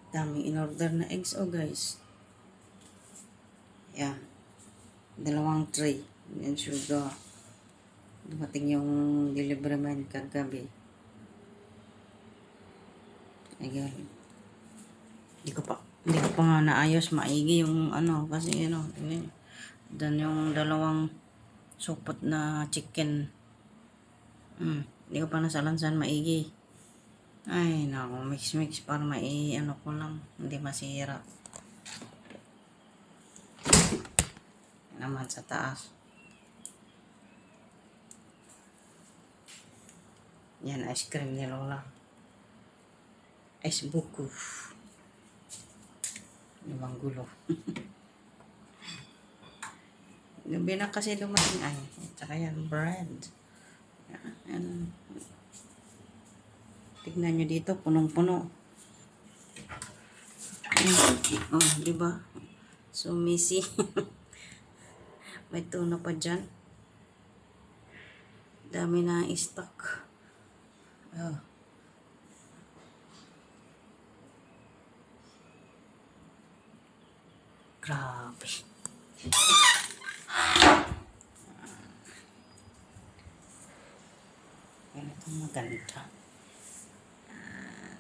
Dami in-order na eggs, oh guys. Yan. 2 tray. Yan, sugar. Dumating yung delivery man kagabi. Ayan. Hindi ko pa nga naayos maigi yung ano. Kasi ano, dan yung 2 supot na chicken. Hindi ko pa nasalansan maigi. Ay, naku, mix para ano ko lang, hindi masira. Naman sa taas. Yan, ice cream ni Lola. Ice buko. Limang gulo. Gabi na kasi dumating ay. Tsaka yan, bread. Yan. Tignan nyo dito, punong-puno. Oh, diba? So messy. May tuna pa dyan. Dami na stock. Oh. Grabe. Yan itong maganda.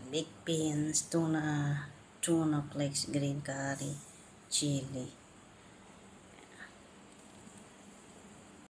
Big beans, tuna flakes, green curry, chili.